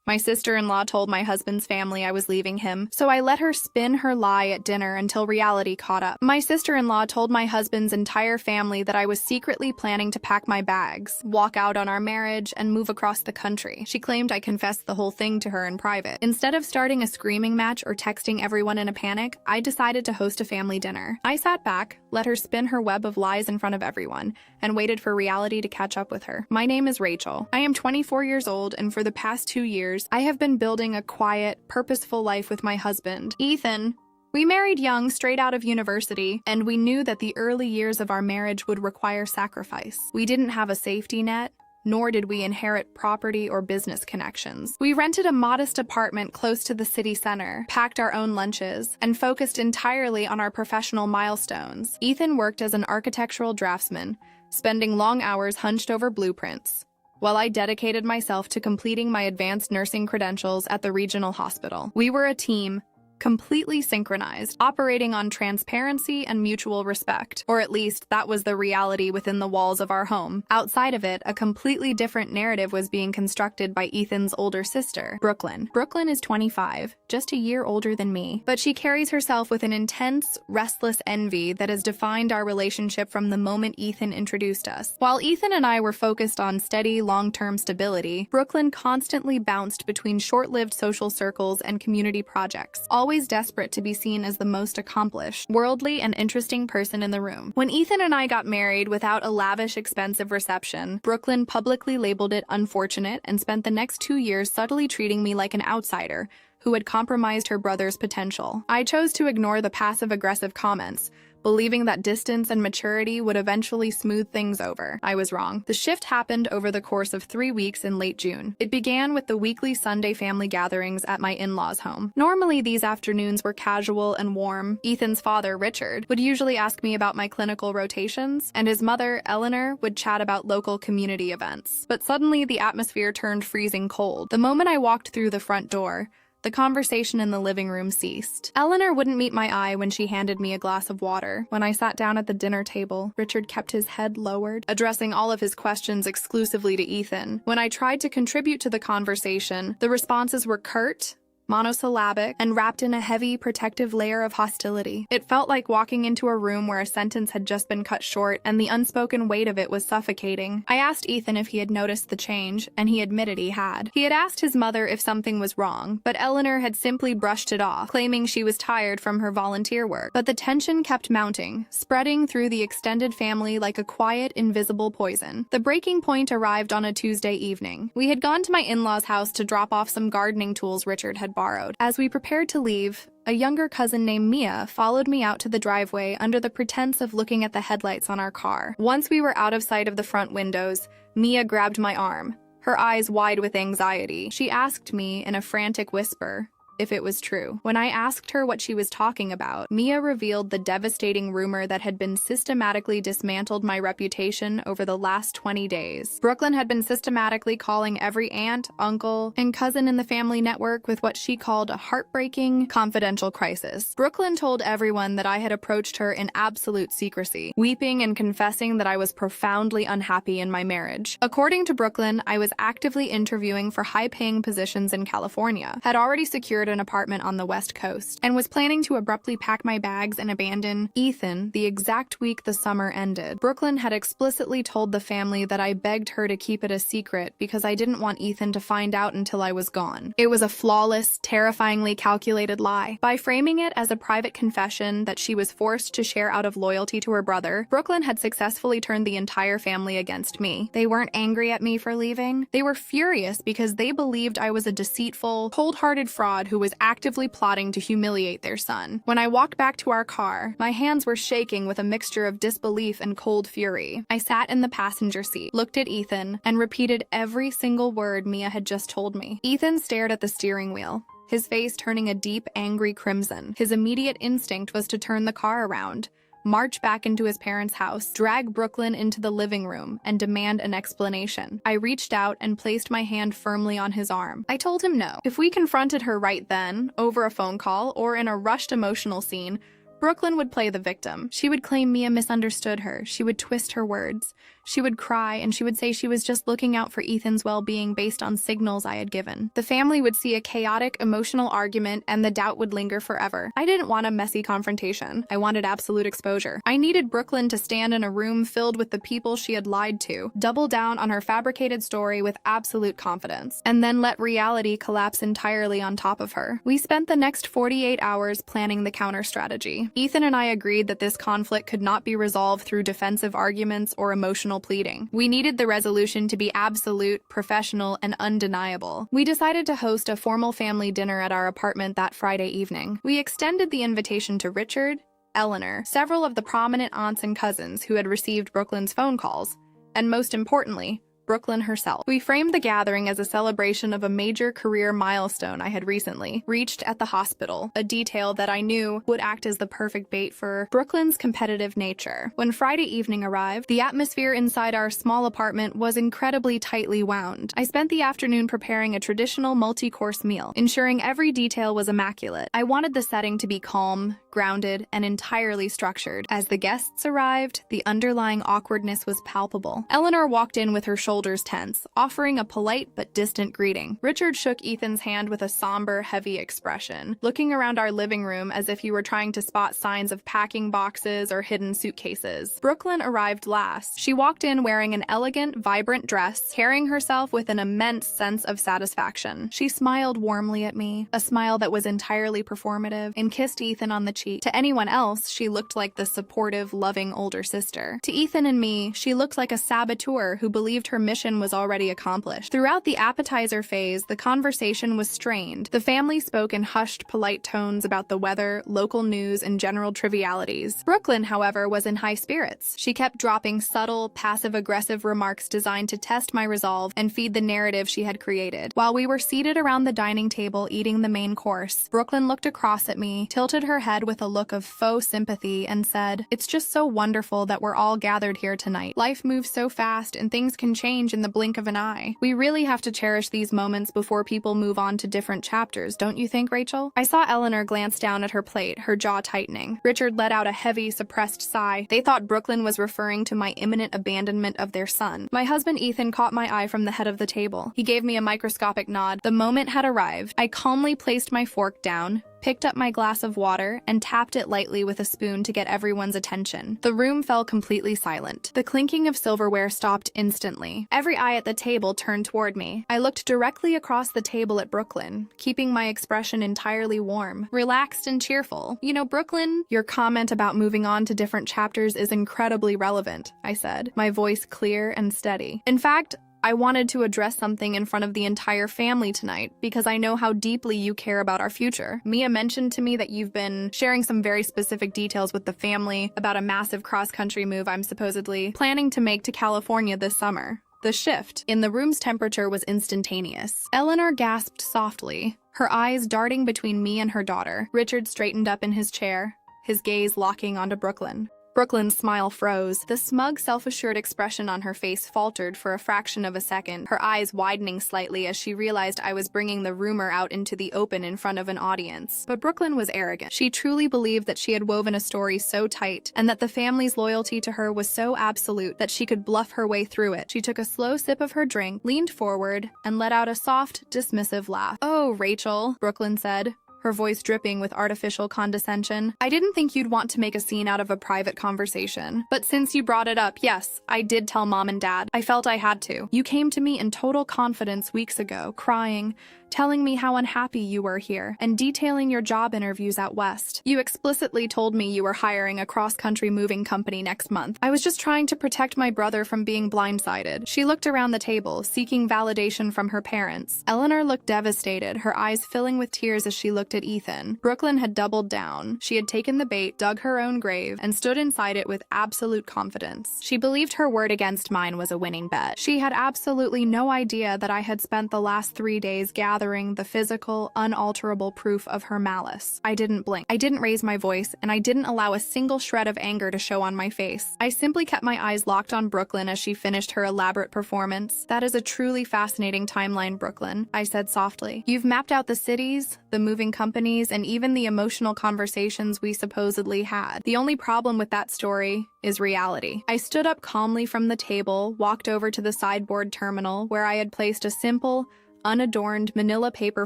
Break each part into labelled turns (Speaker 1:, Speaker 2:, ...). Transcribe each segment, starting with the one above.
Speaker 1: My sister-in-law told my husband's family I was leaving him, so I let her spin her lie at dinner until reality caught up. My sister-in-law told my husband's entire family that I was secretly planning to pack my bags, walk out on our marriage, and move across the country. She claimed I confessed the whole thing to her in private. Instead of starting a screaming match or texting everyone in a panic, I decided to host a family dinner. I sat back, let her spin her web of lies in front of everyone, and waited for reality to catch up with her. My name is Rachel. I am 24 years old, and for the past 2 years, I have been building a quiet, purposeful life with my husband, Ethan. We married young, straight out of university, and we knew that the early years of our marriage would require sacrifice. We didn't have a safety net, nor did we inherit property or business connections. We rented a modest apartment close to the city center, packed our own lunches, and focused entirely on our professional milestones. Ethan worked as an architectural draftsman, spending long hours hunched over blueprints, while I dedicated myself to completing my advanced nursing credentials at the regional hospital. We were a team, completely synchronized, operating on transparency and mutual respect, or at least that was the reality within the walls of our home. Outside of it, a completely different narrative was being constructed by Ethan's older sister, Brooklyn. Brooklyn is 25, just a year older than me, but she carries herself with an intense, restless envy that has defined our relationship from the moment Ethan introduced us. While Ethan and I were focused on steady, long-term stability, Brooklyn constantly bounced between short-lived social circles and community projects, always desperate to be seen as the most accomplished, worldly, and interesting person in the room. When Ethan and I got married without a lavish, expensive reception, Brooklyn publicly labeled it unfortunate and spent the next 2 years subtly treating me like an outsider who had compromised her brother's potential. I chose to ignore the passive-aggressive comments, believing that distance and maturity would eventually smooth things over. I was wrong. The shift happened over the course of 3 weeks in late June. It began with the weekly Sunday family gatherings at my in-laws' home. Normally, these afternoons were casual and warm. Ethan's father, Richard, would usually ask me about my clinical rotations, and his mother, Eleanor, would chat about local community events. But suddenly, the atmosphere turned freezing cold. The moment I walked through the front door, the conversation in the living room ceased. Eleanor wouldn't meet my eye when she handed me a glass of water. When I sat down at the dinner table, Richard kept his head lowered, addressing all of his questions exclusively to Ethan. When I tried to contribute to the conversation, the responses were curt, monosyllabic, and wrapped in a heavy, protective layer of hostility. It felt like walking into a room where a sentence had just been cut short, and the unspoken weight of it was suffocating. I asked Ethan if he had noticed the change, and he admitted he had. He had asked his mother if something was wrong, but Eleanor had simply brushed it off, claiming she was tired from her volunteer work. But the tension kept mounting, spreading through the extended family like a quiet, invisible poison. The breaking point arrived on a Tuesday evening. We had gone to my in-laws' house to drop off some gardening tools Richard had borrowed. As we prepared to leave, a younger cousin named Mia followed me out to the driveway under the pretense of looking at the headlights on our car. Once we were out of sight of the front windows, Mia grabbed my arm, her eyes wide with anxiety. She asked me in a frantic whisper if it was true. When I asked her what she was talking about, Mia revealed the devastating rumor that had been systematically dismantled my reputation over the last 20 days. Brooklyn had been systematically calling every aunt, uncle, and cousin in the family network with what she called a heartbreaking, confidential crisis. Brooklyn told everyone that I had approached her in absolute secrecy, weeping and confessing that I was profoundly unhappy in my marriage. According to Brooklyn, I was actively interviewing for high-paying positions in California, had already secured an apartment on the West Coast, and was planning to abruptly pack my bags and abandon Ethan the exact week the summer ended. Brooklyn had explicitly told the family that I begged her to keep it a secret because I didn't want Ethan to find out until I was gone. It was a flawless, terrifyingly calculated lie. By framing it as a private confession that she was forced to share out of loyalty to her brother, Brooklyn had successfully turned the entire family against me. They weren't angry at me for leaving. They were furious because they believed I was a deceitful, cold-hearted fraud who was actively plotting to humiliate their son. When I walked back to our car, my hands were shaking with a mixture of disbelief and cold fury. I sat in the passenger seat, looked at Ethan, and repeated every single word Mia had just told me. Ethan stared at the steering wheel, his face turning a deep, angry crimson. His immediate instinct was to turn the car around, march back into his parents' house, drag Brooklyn into the living room, and demand an explanation. I reached out and placed my hand firmly on his arm. I told him no. If we confronted her right then, over a phone call, or in a rushed emotional scene, Brooklyn would play the victim. She would claim Mia misunderstood her. She would twist her words. She would cry and she would say she was just looking out for Ethan's well-being based on signals I had given. The family would see a chaotic, emotional argument and the doubt would linger forever. I didn't want a messy confrontation. I wanted absolute exposure. I needed Brooklyn to stand in a room filled with the people she had lied to, double down on her fabricated story with absolute confidence, and then let reality collapse entirely on top of her. We spent the next 48 hours planning the counter strategy. Ethan and I agreed that this conflict could not be resolved through defensive arguments or emotional pleading. We needed the resolution to be absolute, professional, and undeniable. We decided to host a formal family dinner at our apartment that Friday evening. We extended the invitation to Richard, Eleanor, several of the prominent aunts and cousins who had received Brooklyn's phone calls, and most importantly, Brooklyn herself. We framed the gathering as a celebration of a major career milestone I had recently reached at the hospital, a detail that I knew would act as the perfect bait for Brooklyn's competitive nature. When Friday evening arrived, the atmosphere inside our small apartment was incredibly tightly wound. I spent the afternoon preparing a traditional multi-course meal, ensuring every detail was immaculate. I wanted the setting to be calm, grounded, and entirely structured. As the guests arrived, the underlying awkwardness was palpable. Eleanor walked in with her shoulders tense, offering a polite but distant greeting. Richard shook Ethan's hand with a somber, heavy expression, looking around our living room as if he were trying to spot signs of packing boxes or hidden suitcases. Brooklyn arrived last. She walked in wearing an elegant, vibrant dress, carrying herself with an immense sense of satisfaction. She smiled warmly at me, a smile that was entirely performative, and kissed Ethan on the cheek. To anyone else, she looked like the supportive, loving older sister. To Ethan and me, she looked like a saboteur who believed her mission was already accomplished. Throughout the appetizer phase, the conversation was strained. The family spoke in hushed, polite tones about the weather, local news, and general trivialities. Brooklyn, however, was in high spirits. She kept dropping subtle, passive-aggressive remarks designed to test my resolve and feed the narrative she had created. While we were seated around the dining table eating the main course, Brooklyn looked across at me, tilted her head with a look of faux sympathy, and said, "It's just so wonderful that we're all gathered here tonight. Life moves so fast and things can change in the blink of an eye. We really have to cherish these moments before people move on to different chapters, don't you think, Rachel?" I saw Eleanor glance down at her plate, her jaw tightening. Richard let out a heavy, suppressed sigh. They thought Brooklyn was referring to my imminent abandonment of their son. My husband Ethan caught my eye from the head of the table. He gave me a microscopic nod. The moment had arrived. I calmly placed my fork down, picked up my glass of water, and tapped it lightly with a spoon to get everyone's attention. The room fell completely silent. The clinking of silverware stopped instantly. Every eye at the table turned toward me. I looked directly across the table at Brooklyn, keeping my expression entirely warm, relaxed, and cheerful. "You know, Brooklyn, your comment about moving on to different chapters is incredibly relevant," I said, my voice clear and steady. "In fact, I wanted to address something in front of the entire family tonight because I know how deeply you care about our future. Mia mentioned to me that you've been sharing some very specific details with the family about a massive cross-country move I'm supposedly planning to make to California this summer." The shift in the room's temperature was instantaneous. Eleanor gasped softly, her eyes darting between me and her daughter. Richard straightened up in his chair, his gaze locking onto Brooklyn. Brooklyn's smile froze. The smug, self-assured expression on her face faltered for a fraction of a second, her eyes widening slightly as she realized I was bringing the rumor out into the open in front of an audience. But Brooklyn was arrogant. She truly believed that she had woven a story so tight, and that the family's loyalty to her was so absolute that she could bluff her way through it. She took a slow sip of her drink, leaned forward, and let out a soft, dismissive laugh. "Oh, Rachel," Brooklyn said, her voice dripping with artificial condescension. "I didn't think you'd want to make a scene out of a private conversation. But since you brought it up, yes, I did tell Mom and Dad. I felt I had to. You came to me in total confidence weeks ago, crying, telling me how unhappy you were here, and detailing your job interviews out west. You explicitly told me you were hiring a cross-country moving company next month. I was just trying to protect my brother from being blindsided." She looked around the table, seeking validation from her parents. Eleanor looked devastated, her eyes filling with tears as she looked at Ethan. Brooklyn had doubled down. She had taken the bait, dug her own grave, and stood inside it with absolute confidence. She believed her word against mine was a winning bet. She had absolutely no idea that I had spent the last 3 days gathering gathering the physical, unalterable proof of her malice. I didn't blink. I didn't raise my voice, and I didn't allow a single shred of anger to show on my face. I simply kept my eyes locked on Brooklyn as she finished her elaborate performance. "That is a truly fascinating timeline, Brooklyn," I said softly. "You've mapped out the cities, the moving companies, and even the emotional conversations we supposedly had. The only problem with that story is reality." I stood up calmly from the table, walked over to the sideboard terminal where I had placed a simple, unadorned manila paper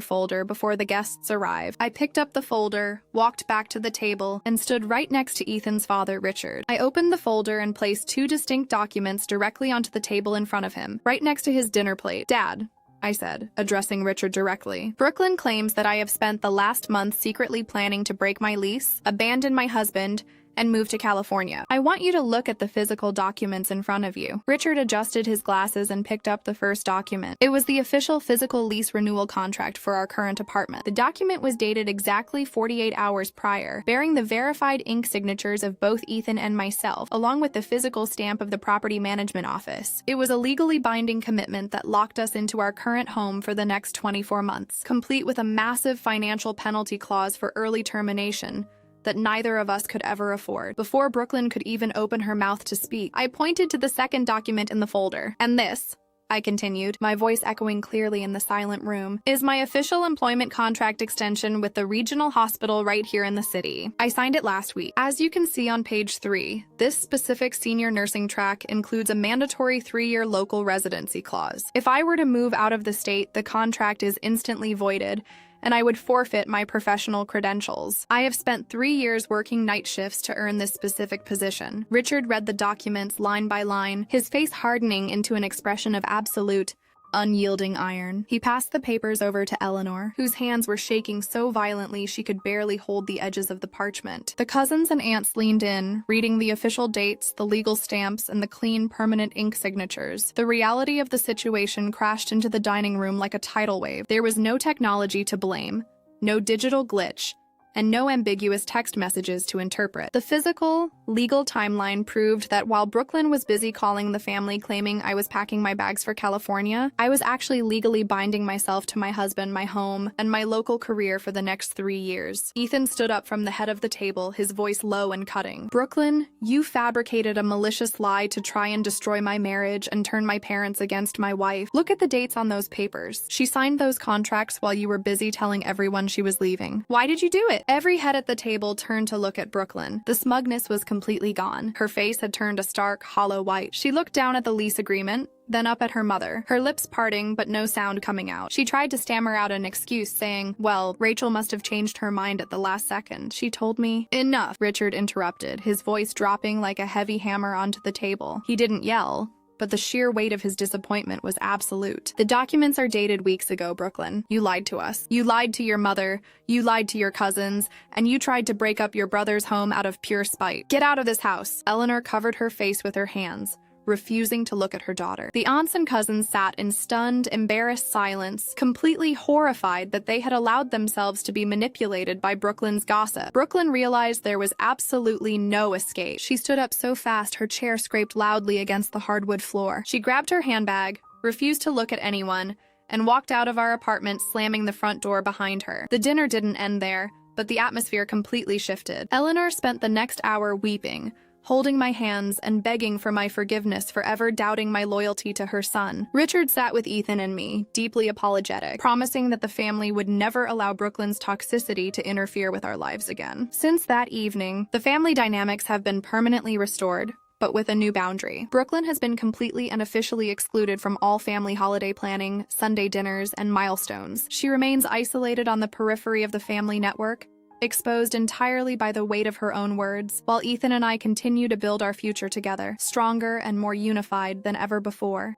Speaker 1: folder before the guests arrived. I picked up the folder, walked back to the table, and stood right next to Ethan's father, Richard. I opened the folder and placed two distinct documents directly onto the table in front of him, right next to his dinner plate. "Dad," I said, addressing Richard directly, "Brooklyn claims that I have spent the last month secretly planning to break my lease, abandon my husband, and move to California. I want you to look at the physical documents in front of you." Richard adjusted his glasses and picked up the first document. It was the official physical lease renewal contract for our current apartment. The document was dated exactly 48 hours prior, bearing the verified ink signatures of both Ethan and myself, along with the physical stamp of the property management office. It was a legally binding commitment that locked us into our current home for the next 24 months, complete with a massive financial penalty clause for early termination that neither of us could ever afford. Before Brooklyn could even open her mouth to speak, I pointed to the second document in the folder. "And this," I continued, my voice echoing clearly in the silent room, "is my official employment contract extension with the regional hospital right here in the city. I signed it last week. As you can see on page 3, this specific senior nursing track includes a mandatory 3-year local residency clause. If I were to move out of the state, the contract is instantly voided, and I would forfeit my professional credentials. I have spent 3 years working night shifts to earn this specific position." Richard read the documents line by line, his face hardening into an expression of absolute, unyielding iron. He passed the papers over to Eleanor, whose hands were shaking so violently she could barely hold the edges of the parchment. The cousins and aunts leaned in, reading the official dates, the legal stamps, and the clean, permanent ink signatures. The reality of the situation crashed into the dining room like a tidal wave. There was no technology to blame, no digital glitch, and no ambiguous text messages to interpret. The physical, legal timeline proved that while Brooklyn was busy calling the family claiming I was packing my bags for California, I was actually legally binding myself to my husband, my home, and my local career for the next 3 years. Ethan stood up from the head of the table, his voice low and cutting. "Brooklyn, you fabricated a malicious lie to try and destroy my marriage and turn my parents against my wife. Look at the dates on those papers. She signed those contracts while you were busy telling everyone she was leaving. Why did you do it?" Every head at the table turned to look at Brooklyn. The smugness was completely gone. Her face had turned a stark, hollow white. She looked down at the lease agreement, then up at her mother, her lips parting but no sound coming out. She tried to stammer out an excuse, saying, "Well, Rachel must have changed her mind at the last second. She told me—" "Enough," Richard interrupted, his voice dropping like a heavy hammer onto the table. He didn't yell, but the sheer weight of his disappointment was absolute. "The documents are dated weeks ago, Brooklyn. You lied to us. You lied to your mother, you lied to your cousins, and you tried to break up your brother's home out of pure spite. Get out of this house." Eleanor covered her face with her hands, refusing to look at her daughter. The aunts and cousins sat in stunned, embarrassed silence, completely horrified that they had allowed themselves to be manipulated by Brooklyn's gossip. Brooklyn realized there was absolutely no escape. She stood up so fast her chair scraped loudly against the hardwood floor. She grabbed her handbag, refused to look at anyone, and walked out of our apartment, slamming the front door behind her. The dinner didn't end there, but the atmosphere completely shifted. Eleanor spent the next hour weeping, holding my hands and begging for my forgiveness for ever doubting my loyalty to her son. Richard sat with Ethan and me, deeply apologetic, promising that the family would never allow Brooklyn's toxicity to interfere with our lives again. Since that evening, the family dynamics have been permanently restored, but with a new boundary. Brooklyn has been completely and officially excluded from all family holiday planning, Sunday dinners, and milestones. She remains isolated on the periphery of the family network, exposed entirely by the weight of her own words, while Ethan and I continue to build our future together, stronger and more unified than ever before.